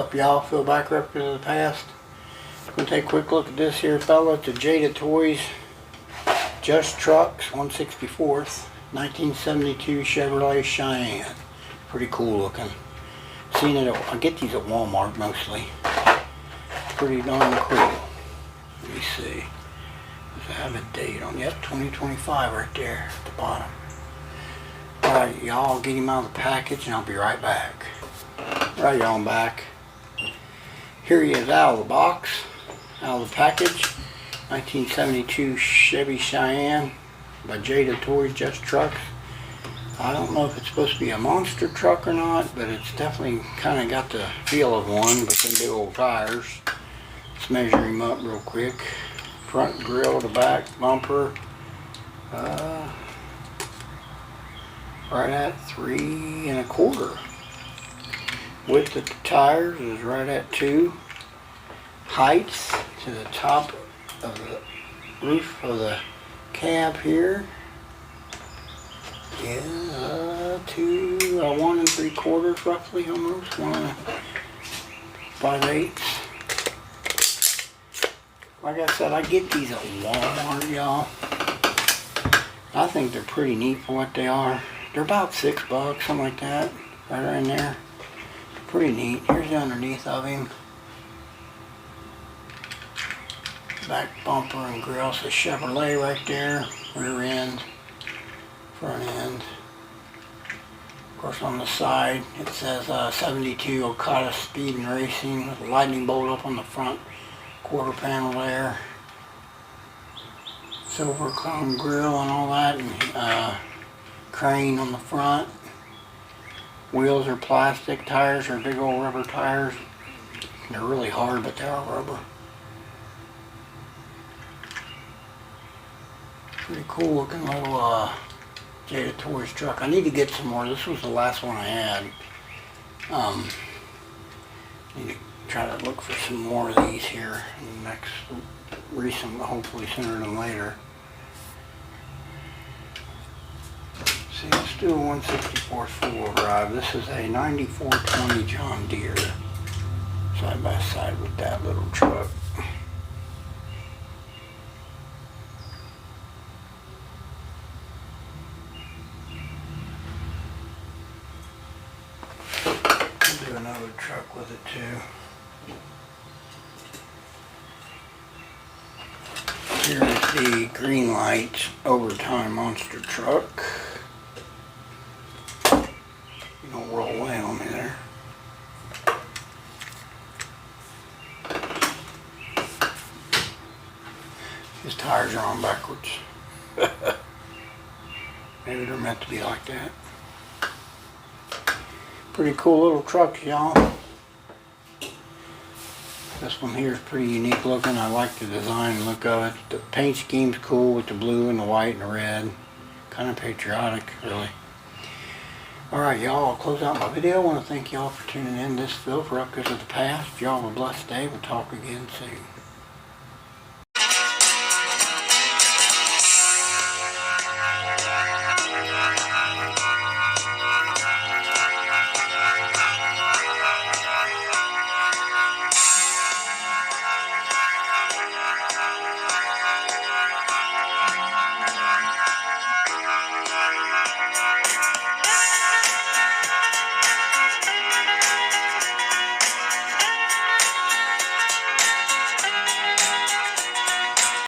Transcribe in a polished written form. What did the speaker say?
up, y'all? Phil back record of the past. We're going to take a quick look at this here, fella. It's a Jada Toys Just Trucks 164th 1972 Chevrolet Cheyenne. Pretty cool looking. Seen it I get these at Walmart mostly. Pretty darn cool. Let me see. Does it have a date on? Yep, 2025 right there at the bottom. Alright, y'all, I'll get him out of the package and I'll be right back. Alright, y'all, I'm back. Here he is out of the box, out of the package. 1972 Chevy Cheyenne by Jada Toys Just Trucks. I don't know if it's supposed to be a monster truck or not, but it's definitely kind of got the feel of one with them big old tires. Let's measure him up real quick. Front grille to back bumper. Right at 3 1/4. Width of the tires is right at 2. Height to the top of the roof of the cab here is 1 3/4 roughly, almost 1 5/8. Like I said, I get these at Walmart, y'all. I think they're pretty neat for what they are. They're about $6, something like that, right in there. Pretty neat. Here's the underneath of him. Back bumper and grill says Chevrolet right there. Rear end, front end. Of course, on the side it says 72 Okada Speed and Racing with a lightning bolt up on the front quarter panel there. Silver chrome grill and all that, and crane on the front. Wheels are plastic, tires are big old rubber tires. They're really hard, but they are rubber. Pretty cool looking little Jada Toys truck. I need to get some more. This was the last one I had. Need to try to look for some more of these here in the next recent, hopefully sooner than later. See, let's do a 164 four-wheel drive. This is a 9420 John Deere, side by side with that little truck. I'll do another truck with it too. Here's the green light overtime monster truck. You don't roll away on me there. His tires are on backwards. Maybe they're meant to be like that. Pretty cool little truck, y'all. This one here is pretty unique looking. I like the design and look of it. The paint scheme's cool with the blue and the white and the red. Kind of patriotic, really. Alright, y'all, I'll close out my video. I want to thank y'all for tuning in. This is Phil for Records of the Past. Y'all have a blessed day. We'll talk again soon.